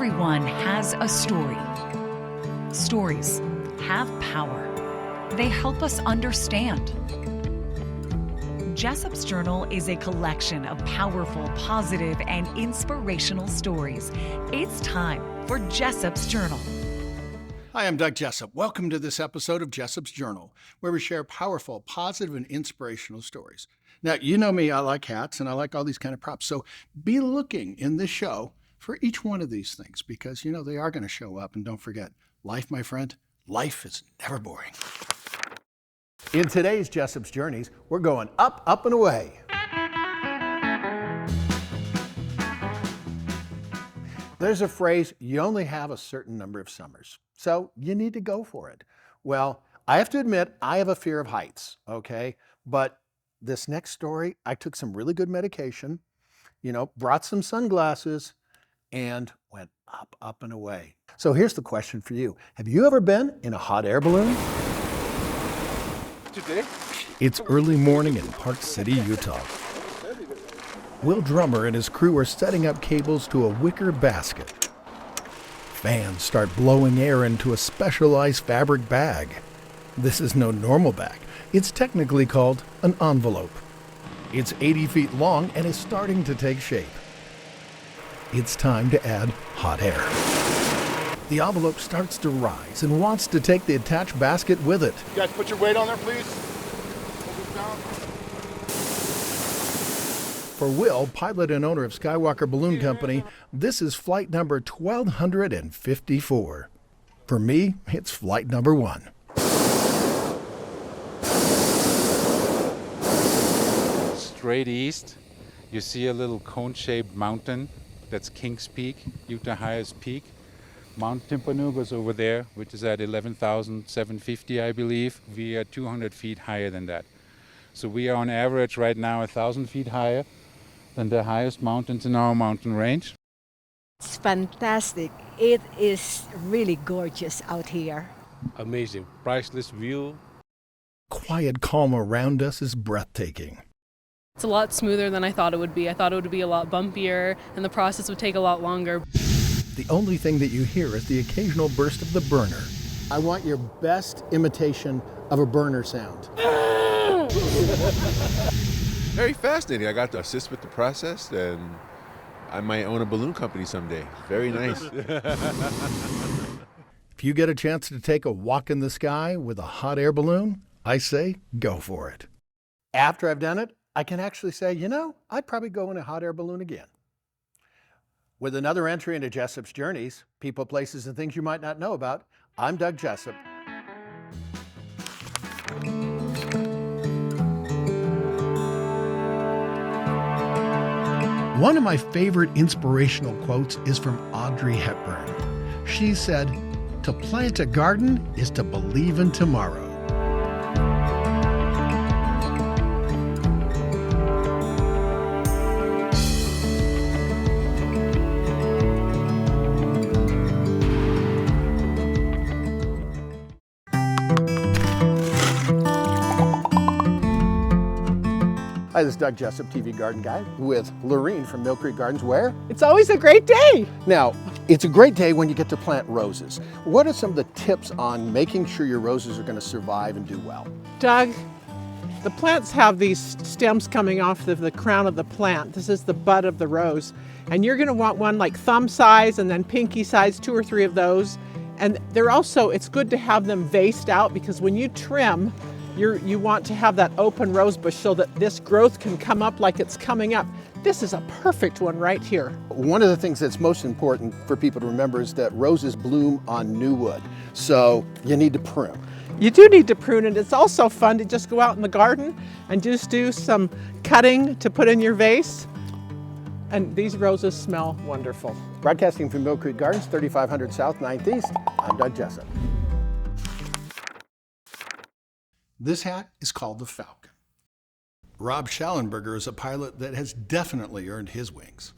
Everyone has a story. Stories have power. They help us understand. Jessop's Journal is a collection of powerful, positive, and inspirational stories. It's time for Jessop's Journal. Hi, I'm Doug Jessop. Welcome to this episode of Jessop's Journal, where we share powerful, positive, and inspirational stories. Now, you know me, I like hats, and I like all these kind of props. So be looking in this show for each one of these things, because, you know, they are going to show up. And don't forget, life, my friend, life is never boring. In today's Jessop's Journeys, we're going up, up, and away. There's a phrase, you only have a certain number of summers, so you need to go for it. Well, I have to admit, I have a fear of heights, okay? But this next story, I took some really good medication, brought some sunglasses, and went up, up, and away. So here's the question for you. Have you ever been in a hot air balloon? Today? It's early morning in Park City, Utah. Will Drummer and his crew are setting up cables to a wicker basket. Fans start blowing air into a specialized fabric bag. This is no normal bag. It's technically called an envelope. It's 80 feet long and is starting to take shape. It's time to add hot air. The envelope starts to rise and wants to take the attached basket with it. You guys put your weight on there, please. Hold this down. For Will, pilot and owner of Skywalker Balloon Company, this is flight number 1254. For me, it's flight number 1. Straight east, you see a little cone-shaped mountain. That's Kings Peak, Utah's highest peak. Mount Timpanuga's over there, which is at 11,750, I believe. We are 200 feet higher than that. So we are on average right now 1,000 feet higher than the highest mountains in our mountain range. It's fantastic. It is really gorgeous out here. Amazing, priceless view. Quiet calm around us is breathtaking. It's a lot smoother than I thought it would be. I thought it would be a lot bumpier and the process would take a lot longer. The only thing that you hear is the occasional burst of the burner. I want your best imitation of a burner sound. Very fascinating. I got to assist with the process, and I might own a balloon company someday. Very nice. If you get a chance to take a walk in the sky with a hot air balloon, I say go for it. After I've done it, I can actually say, I'd probably go in a hot air balloon again. With another entry into Jessop's Journeys, people, places, and things you might not know about, I'm Doug Jessop. One of my favorite inspirational quotes is from Audrey Hepburn. She said, "To plant a garden is to believe in tomorrow." Hi, this is Doug Jessop, TV Garden Guy, with Lorene from Mill Creek Gardens, where? It's always a great day. Now, it's a great day when you get to plant roses. What are some of the tips on making sure your roses are going to survive and do well? Doug, the plants have these stems coming off the crown of the plant. This is the bud of the rose. And you're going to want one like thumb size and then pinky size, 2 or 3 of those. And they're also, it's good to have them vased out, because when you trim, you want to have that open rose bush so that this growth can come up like it's coming up. This is a perfect one right here. One of the things that's most important for people to remember is that roses bloom on new wood. So you need to prune. You do need to prune it. It's also fun to just go out in the garden and just do some cutting to put in your vase. And these roses smell wonderful. Broadcasting from Mill Creek Gardens, 3500 South, 9th East, I'm Doug Jessop. This hat is called the Falcon. Rob Shallenberger is a pilot that has definitely earned his wings.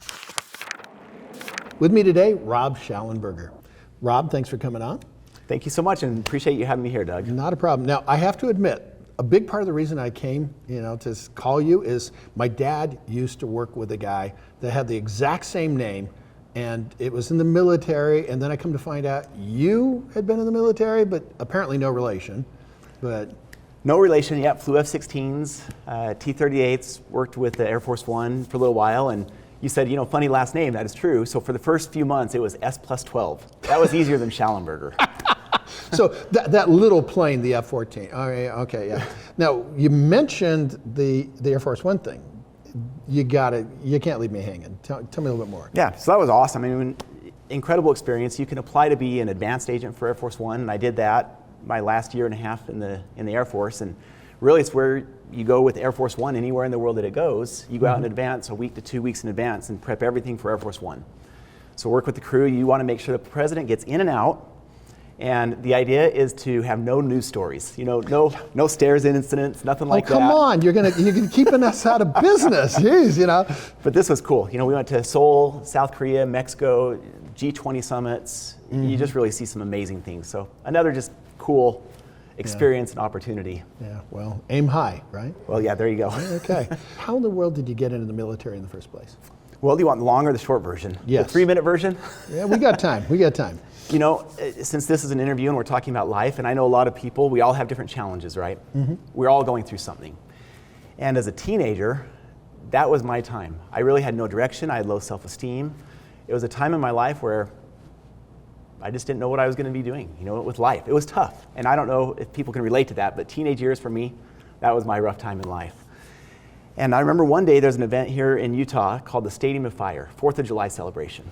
With me today, Rob Shallenberger. Rob, thanks for coming on. Thank you so much, and appreciate you having me here, Doug. Not a problem. Now, I have to admit, a big part of the reason I came, to call you is my dad used to work with a guy that had the exact same name and it was in the military, and then I come to find out you had been in the military, but apparently no relation. But No relation, yet flew F-16s, T-38s, worked with the Air Force One for a little while, and you said, funny last name, that is true. So for the first few months, it was S+12. That was easier than Shallenberger. So that little plane, the F-14. Okay, yeah. Now, you mentioned the Air Force One thing. You can't leave me hanging. Tell me a little bit more. Yeah, so that was awesome. I mean, incredible experience. You can apply to be an advanced agent for Air Force One, and I did that my last year and a half in the Air Force. And really, it's where you go with Air Force One anywhere in the world that it goes. You go out in advance, a week to 2 weeks in advance, and prep everything for Air Force One. So work with the crew. You want to make sure the president gets in and out. And the idea is to have no news stories, no stairs incidents, nothing like that. Oh, come on, you're keeping us out of business, jeez, But this was cool. We went to Seoul, South Korea, Mexico, G20 summits. You just really see some amazing things. So another just cool experience and opportunity. Yeah, well, aim high, right? Well, yeah, there you go. Okay. How in the world did you get into the military in the first place? Well, do you want the long or the short version? Yes. The 3-minute version? Yeah, we got time. Since this is an interview and we're talking about life, and I know a lot of people, we all have different challenges, right? We're all going through something. And as a teenager, that was my time. I really had no direction. I had low self-esteem. It was a time in my life where I just didn't know what I was going to be doing, with life. It was tough. And I don't know if people can relate to that, but teenage years for me, that was my rough time in life. And I remember one day there's an event here in Utah called the Stadium of Fire, 4th of July celebration.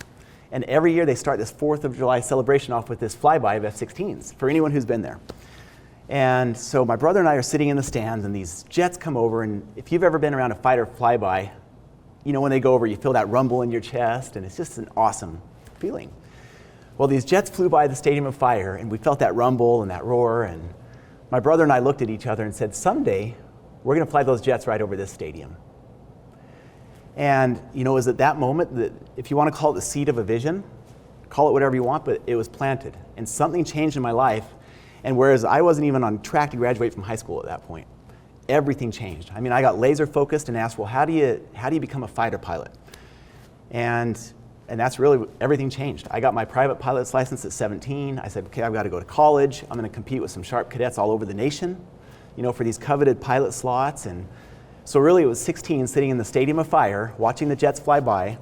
And every year they start this 4th of July celebration off with this flyby of F-16s for anyone who's been there. And so my brother and I are sitting in the stands, and these jets come over, and if you've ever been around a fighter flyby, when they go over, you feel that rumble in your chest, and it's just an awesome feeling. Well, these jets flew by the Stadium of Fire, and we felt that rumble and that roar, and my brother and I looked at each other and said, someday we're going to fly those jets right over this stadium. And, it was at that moment that, if you want to call it the seed of a vision, call it whatever you want, but it was planted. And something changed in my life. And whereas I wasn't even on track to graduate from high school at that point, everything changed. I mean, I got laser focused and asked, well, how do you become a fighter pilot? And that's really, everything changed. I got my private pilot's license at 17. I said, okay, I've got to go to college. I'm going to compete with some sharp cadets all over the nation, for these coveted pilot slots. And so really it was 16 sitting in the Stadium of Fire, watching the jets fly by,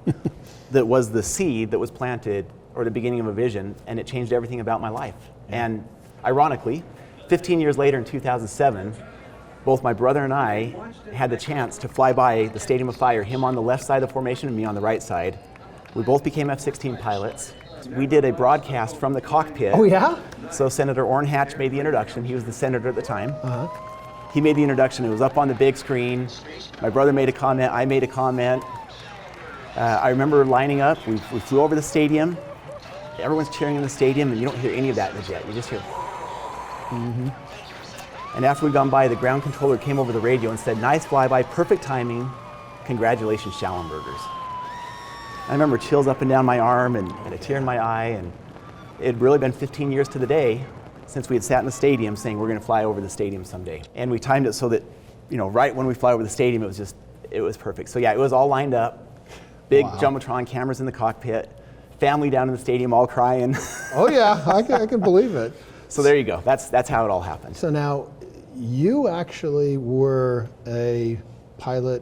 that was the seed that was planted, or the beginning of a vision, and it changed everything about my life. And ironically, 15 years later in 2007, both my brother and I had the chance to fly by the Stadium of Fire, him on the left side of the formation and me on the right side. We both became F-16 pilots. We did a broadcast from the cockpit. Oh, yeah? So Senator Orrin Hatch made the introduction. He was the senator at the time. He made the introduction. It was up on the big screen. My brother made a comment. I made a comment. I remember lining up. We flew over the stadium. Everyone's cheering in the stadium, and you don't hear any of that in the jet. You just hear. And after we'd gone by, the ground controller came over the radio and said, nice flyby, perfect timing. Congratulations, Shallenbergers. I remember chills up and down my arm and a tear in my eye. And it had really been 15 years to the day since we had sat in the stadium saying we're going to fly over the stadium someday. And we timed it so that, right when we fly over the stadium, it was perfect. So yeah, it was all lined up. Big Jumbotron cameras in the cockpit, family down in the stadium all crying. Oh yeah, I can believe it. So there you go. That's how it all happened. So now, you actually were a pilot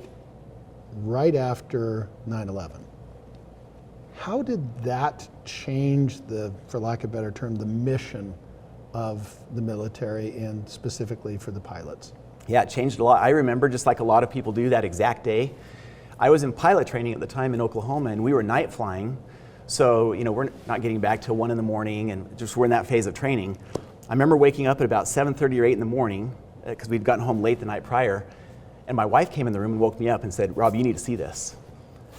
right after 9/11. How did that change for lack of a better term, the mission of the military and specifically for the pilots? Yeah, it changed a lot. I remember, just like a lot of people do, that exact day. I was in pilot training at the time in Oklahoma, and we were night flying. So, we're not getting back till 1 in the morning, and just we're in that phase of training. I remember waking up at about 7:30 or 8 in the morning, because we'd gotten home late the night prior, and my wife came in the room and woke me up and said, Rob, you need to see this.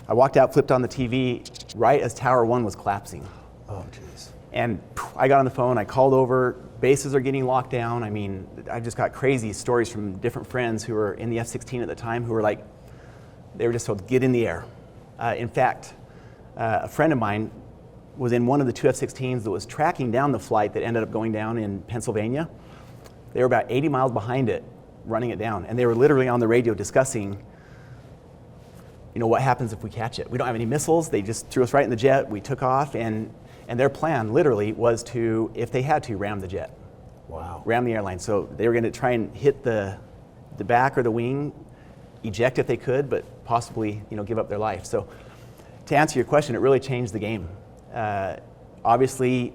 I walked out, flipped on the TV right as Tower 1 was collapsing. Oh, jeez. And I got on the phone, I called over, bases are getting locked down. I mean, I just got crazy stories from different friends who were in the F-16 at the time who were like, they were just told, get in the air. In fact, a friend of mine was in one of the 2 F-16s that was tracking down the flight that ended up going down in Pennsylvania. They were about 80 miles behind it, running it down. And they were literally on the radio discussing what happens if we catch it? We don't have any missiles. They just threw us right in the jet. We took off, and their plan literally was to, if they had to, ram the jet. Wow. Ram the airline. So they were going to try and hit the back or the wing, eject if they could, but possibly, give up their life. So to answer your question, it really changed the game. Obviously,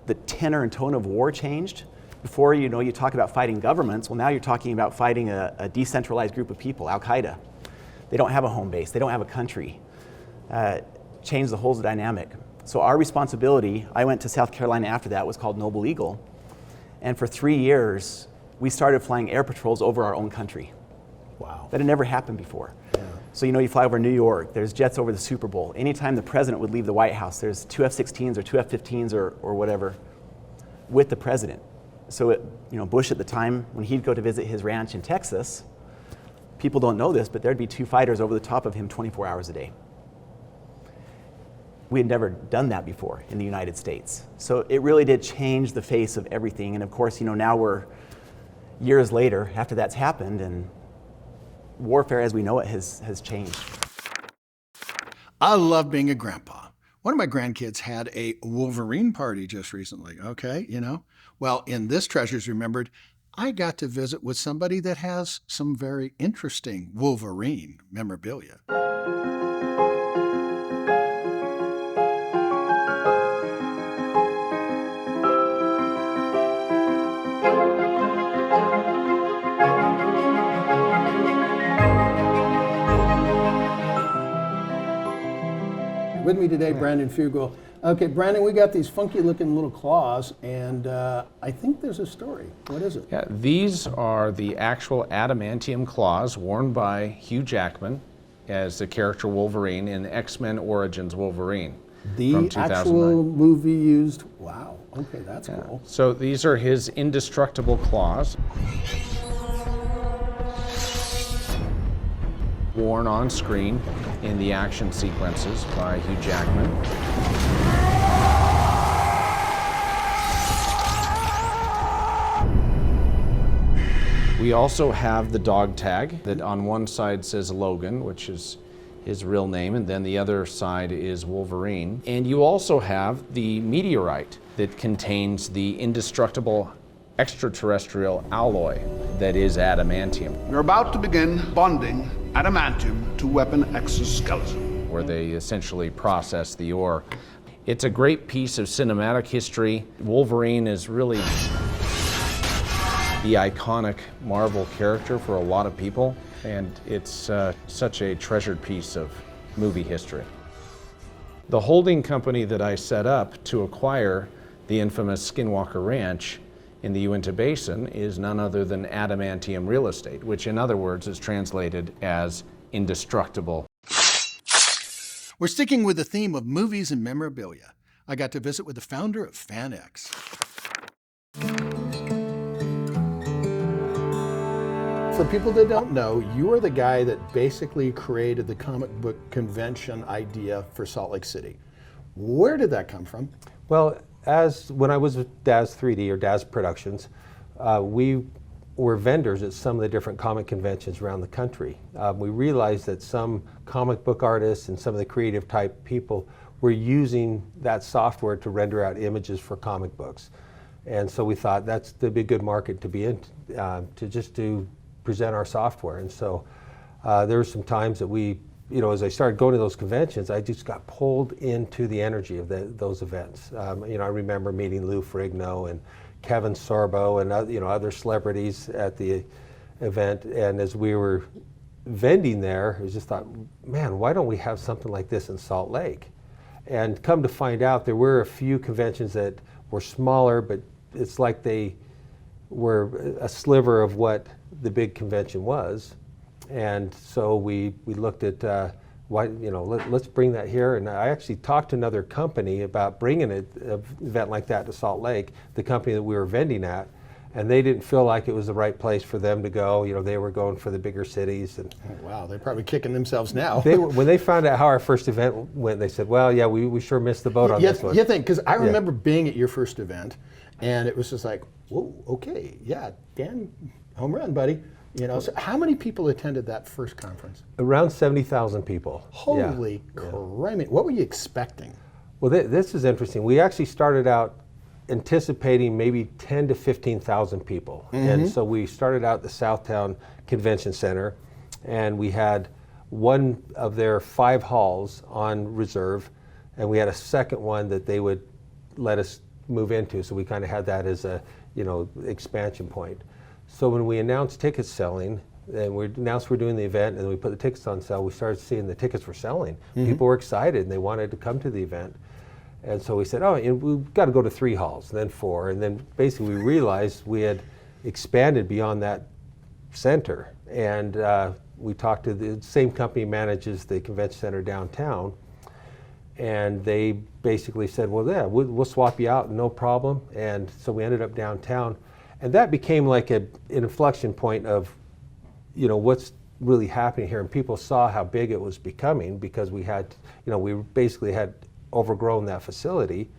the tenor and tone of war changed. Before, you talk about fighting governments. Well, now you're talking about fighting a decentralized group of people, Al-Qaeda. They don't have a home base. They don't have a country. Changed the whole dynamic. So our responsibility, I went to South Carolina after that, was called Noble Eagle. And for 3 years, we started flying air patrols over our own country. Wow. That had never happened before. Yeah. So, you fly over New York, there's jets over the Super Bowl. Anytime the president would leave the White House, there's 2 F-16s or 2 F-15s or whatever with the president. So, Bush at the time, when he'd go to visit his ranch in Texas, people don't know this, but there'd be 2 fighters over the top of him 24 hours a day. We had never done that before in the United States. So it really did change the face of everything. And of course, now we're years later after that's happened, and warfare as we know it has changed. I love being a grandpa. One of my grandkids had a Wolverine party just recently, okay, Well, in this Treasures Remembered, I got to visit with somebody that has some very interesting Wolverine memorabilia. With me today, Brandon Fugel. Okay, Brandon, we got these funky looking little claws, and I think there's a story. What is it? Yeah, these are the actual adamantium claws worn by Hugh Jackman as the character Wolverine in X-Men Origins Wolverine. The from 2009. actual movie used, wow, okay, that's cool. So these are his indestructible claws. Worn on screen in the action sequences by Hugh Jackman. We also have the dog tag that on one side says Logan, which is his real name, and then the other side is Wolverine. And you also have the meteorite that contains the indestructible extraterrestrial alloy that is adamantium. We're about to begin bonding adamantium to weapon exoskeleton, where they essentially process the ore. It's a great piece of cinematic history. Wolverine is really the iconic Marvel character for a lot of people, and it's such a treasured piece of movie history. The holding company that I set up to acquire the infamous Skinwalker Ranch in the Uinta Basin is none other than adamantium real estate, which in other words is translated as indestructible. We're sticking with the theme of movies and memorabilia. I got to visit with the founder of FanX. For people that don't know, you are the guy that basically created the comic book convention idea for Salt Lake City. Where did that come from? Well, when I was with Daz 3D or Daz Productions, we were vendors at some of the different comic conventions around the country. We realized that some comic book artists and some of the creative type people were using that software to render out images for comic books. And so we thought that'd be a good market to be in, to present our software. And so there were some times that we, as I started going to those conventions, I just got pulled into the energy of those events. I remember meeting Lou Ferrigno and Kevin Sorbo and other celebrities at the event. And as we were vending there, I just thought, man, why don't we have something like this in Salt Lake? And come to find out, there were a few conventions that were smaller, but it's like they were a sliver of what the big convention was. And so we looked at let's bring that here. And I actually talked to another company about bringing an event like that to Salt Lake, the company that we were vending at, and they didn't feel like it was the right place for them to go. They were going for the bigger cities. And oh, wow, they're probably kicking themselves now. When they found out how our first event went, they said, well, yeah, we sure missed the boat on this one. You think, because I remember being at your first event, and it was just like, whoa, okay, yeah, Dan, home run, buddy. You know, so how many people attended that first conference? Around 70,000 people. Holy criminy. What were you expecting? Well, this is interesting. We actually started out anticipating maybe 10 to 15,000 people. And so we started out at the Southtown Convention Center, and we had one of their 5 halls on reserve, and we had a second one that they would let us move into. So we kind of had that as a, expansion point. So when we announced tickets selling, and we announced we're doing the event, and we put the tickets on sale, we started seeing the tickets were selling. People were excited, and they wanted to come to the event. And so we said, we've got to go to 3 halls, and then 4. And then basically we realized we had expanded beyond that center. And we talked to the same company manages the convention center downtown. And they basically said, well, yeah, we'll swap you out, no problem. And so we ended up downtown. And that became like an inflection point of, what's really happening here. And people saw how big it was becoming because we had, we basically had overgrown that facility.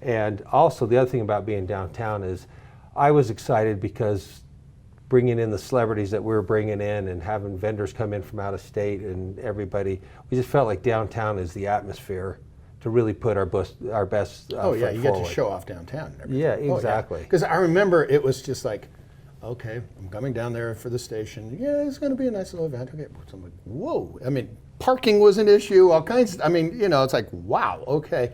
And also the other thing about being downtown is I was excited because bringing in the celebrities that we were bringing in and having vendors come in from out of state and everybody, we just felt like downtown is the atmosphere to really put our best you foot get forward. to show off downtown. And everything. Yeah, exactly. Because I remember it was just like, okay, I'm coming down there for the station. Yeah, it's going to be a nice little event. Okay, so I'm like, whoa. I mean, parking was an issue, all kinds. It's like, wow, okay.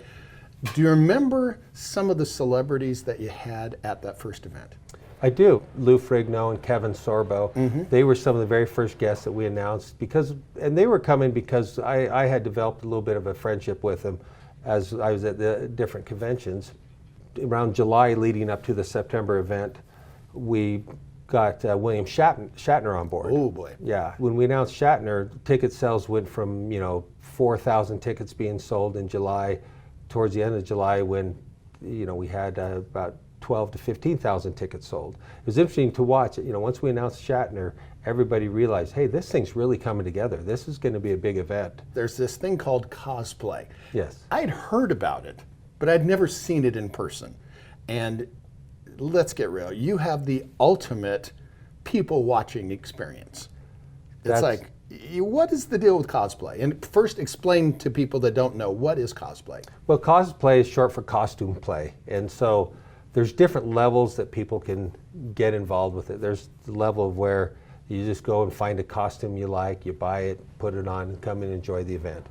Do you remember some of the celebrities that you had at that first event? I do. Lou Ferrigno and Kevin Sorbo. They were some of the very first guests that we announced and they were coming because I had developed a little bit of a friendship with them as I was at the different conventions. Around July leading up to the September event, we got William Shatner on board. Oh boy. Yeah. When we announced Shatner, ticket sales went from 4,000 tickets being sold in July towards the end of July when we had about 12 to 15,000 tickets sold. It was interesting to watch. Once we announced Shatner, everybody realized, hey, this thing's really coming together. This is going to be a big event. There's this thing called cosplay. Yes. I'd heard about it, but I'd never seen it in person. And let's get real. You have the ultimate people watching experience. It's like, what is the deal with cosplay? And first explain to people that don't know, what is cosplay? Well, cosplay is short for costume play. And so there's different levels that people can get involved with it. There's the level of where you just go and find a costume you like, you buy it, put it on, and come and enjoy the event.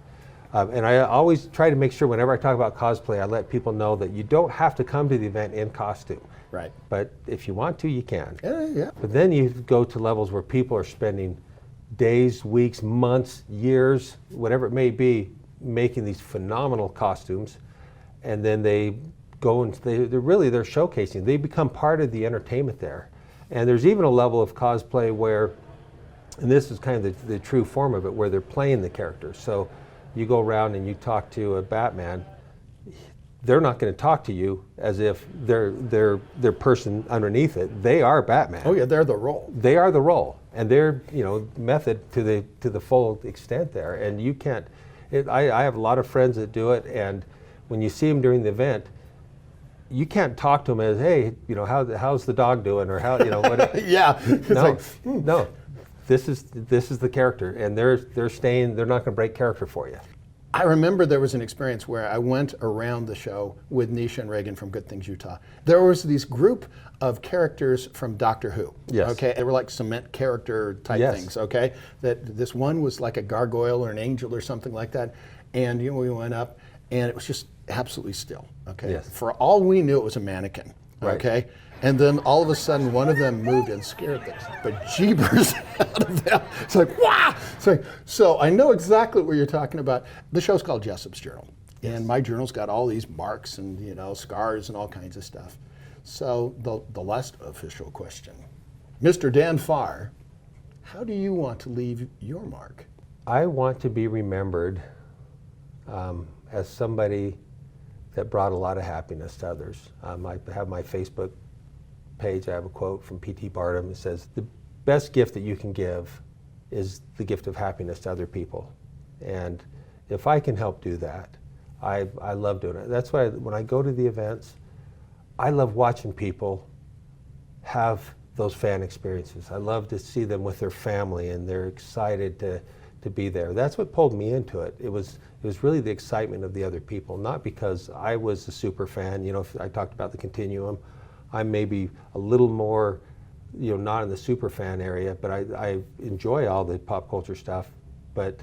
And I always try to make sure whenever I talk about cosplay, I let people know that you don't have to come to the event in costume. Right. But if you want to, you can. Yeah. But then you go to levels where people are spending days, weeks, months, years, whatever it may be, making these phenomenal costumes, and then they go and they're showcasing. They become part of the entertainment there. And there's even a level of cosplay where, and this is kind of the true form of it, where they're playing the characters. So you go around and you talk to a Batman, they're not going to talk to you as if they're person underneath it. They are Batman. Oh yeah, they're the role. They are the role, and they're method to the full extent there. And you can't. I have a lot of friends that do it, and when you see them during the event, you can't talk to them as, hey, how's the dog doing, or how, whatever. Yeah. No. This is the character, and they're staying. They're not going to break character for you. I remember there was an experience where I went around the show with Nisha and Reagan from Good Things Utah. There was this group of characters from Doctor Who. Yes. Okay, they were like cement character type things. Okay, that this one was like a gargoyle or an angel or something like that, and we went up, and it was just absolutely still. Okay. Yes. For all we knew, it was a mannequin. Right. Okay. And then all of a sudden, one of them moved and scared the bejeebers out of them. It's like, wow! So I know exactly what you're talking about. The show's called Jessop's Journal. Yes. And my journal's got all these marks and scars and all kinds of stuff. So the last official question. Mr. Dan Farr, how do you want to leave your mark? I want to be remembered as somebody that brought a lot of happiness to others. I have my Facebook page. I have a quote from P.T. Barnum. It says, the best gift that you can give is the gift of happiness to other people. And if I can help do that, I love doing it. That's why when I go to the events, I love watching people have those fan experiences. I love to see them with their family and they're excited to be there. That's what pulled me into it. It was really the excitement of the other people, not because I was a super fan. You know, if I talked about the continuum, I'm maybe a little more, you know, not in the super fan area, but I enjoy all the pop culture stuff, but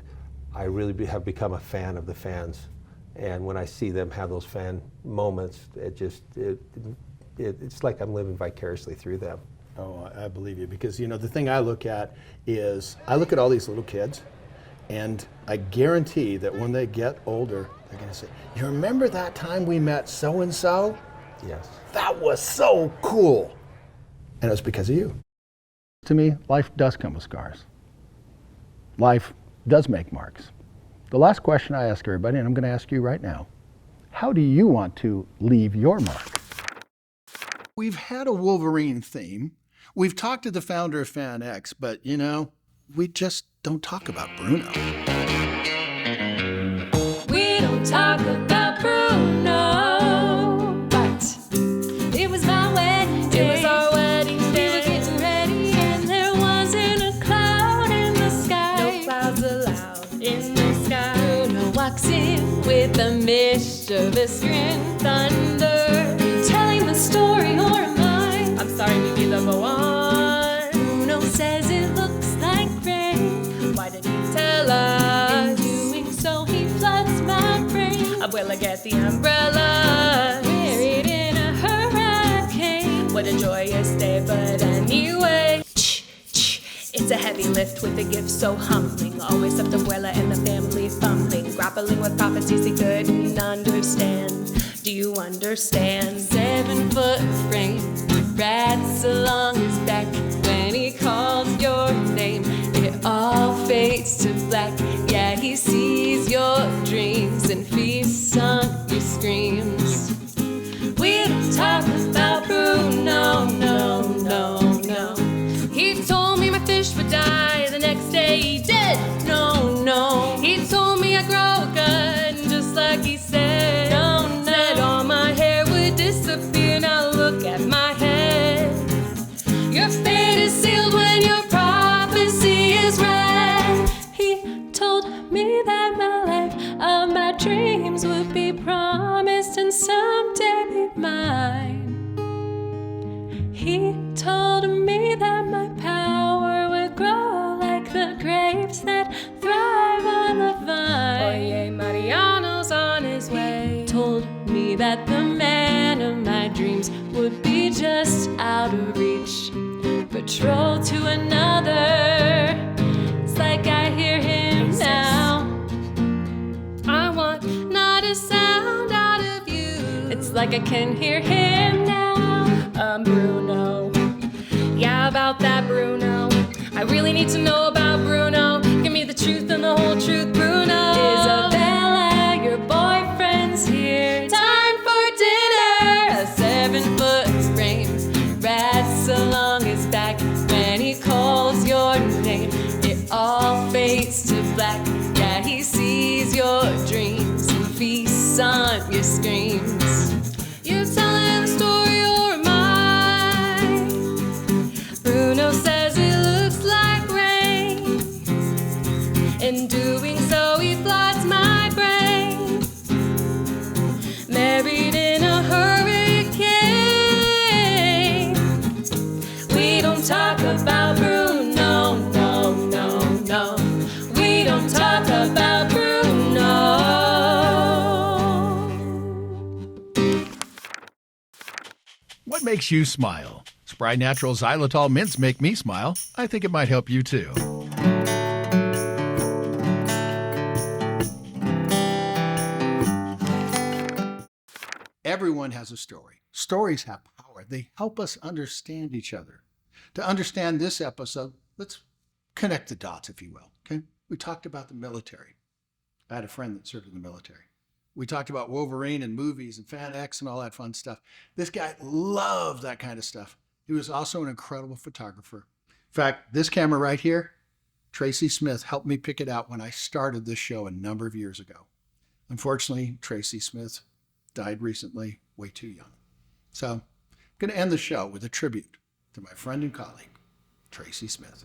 I really have become a fan of the fans. And when I see them have those fan moments, it's like I'm living vicariously through them. Oh, I believe you, because you know the thing I look at is I look at all these little kids, and I guarantee that when they get older, they're going to say, "You remember that time we met so and so? Yes. That was so cool." And it was because of you. To me, life does come with scars. Life does make marks. The last question I ask everybody, and I'm going to ask you right now, how do you want to leave your mark? We've had a Wolverine theme. We've talked to the founder of FanX, but you know, we just don't talk about Bruno. We don't talk about Bruno, but it was my wedding day. It was our wedding day. We were getting ready and there wasn't a cloud in the sky. No clouds allowed in the sky. Bruno walks in with a mischievous grin, thunder, telling the story, or am I? I'm sorry, we need to go on. Bruno says it looks like rain. Why didn't he tell us? In doing so, he floods my brain. Abuela, get the umbrella. Buried in a hurricane. What a joyous day, but anyway. It's a heavy lift with a gift so humbling. Always left Abuela and the family fumbling, grappling with prophecies he couldn't understand. Do you understand? 7-foot frame, rats along his back. When he calls your name, it all fades to black. Yeah, he sees your dreams and feasts on your screams. We don't talk about Bruno, no, no, no. He told me my fish would die, the next day he did. No, no. He told me I'd grow a gun, just like he said. No, no. Said all my hair would disappear, now look at my head. Your fate is sealed when your prophecy is read. He told me that my life of my dreams would be promised and someday be mine. He told me that my power would grow like the grapes that thrive on the vine. Oye, Mariano's on his way. He told me that the man of my dreams would be just out of reach. Betrothed to another. It's like I hear him now. I want not a sound out of you. It's like I can hear him now. Bruno. Yeah, about that Bruno. I really need to know about Bruno. Give me the truth and the whole truth, Bruno. Isabella, your boyfriend's here. Time for dinner. A 7-foot frame, rats along his back. When he calls your name, it all fades to black. Yeah, he sees your dreams and feasts on your screams. You're telling the story, or am I? Bruno says it looks like rain. In doing so, he floods my brain. Married in a hurricane. We don't talk about Bruno, no, no, no. We don't talk about Bruno. What makes you smile? Spry Natural Xylitol mints make me smile. I think it might help you too. Everyone has a story. Stories have power. They help us understand each other. To understand this episode, let's connect the dots, if you will. Okay? We talked about the military. I had a friend that served in the military. We talked about Wolverine and movies and FanX and all that fun stuff. This guy loved that kind of stuff. He was also an incredible photographer. In fact, this camera right here, Tracy Smith helped me pick it out when I started this show a number of years ago. Unfortunately, Tracy Smith died recently, way too young. So I'm going to end the show with a tribute to my friend and colleague, Tracy Smith.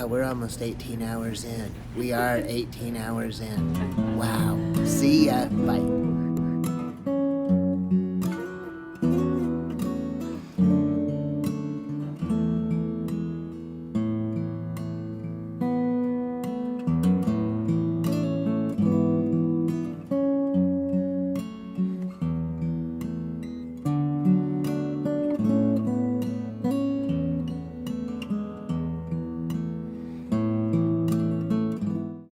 Wow, we're almost 18 hours in. We are 18 hours in. Wow. See ya. Bye.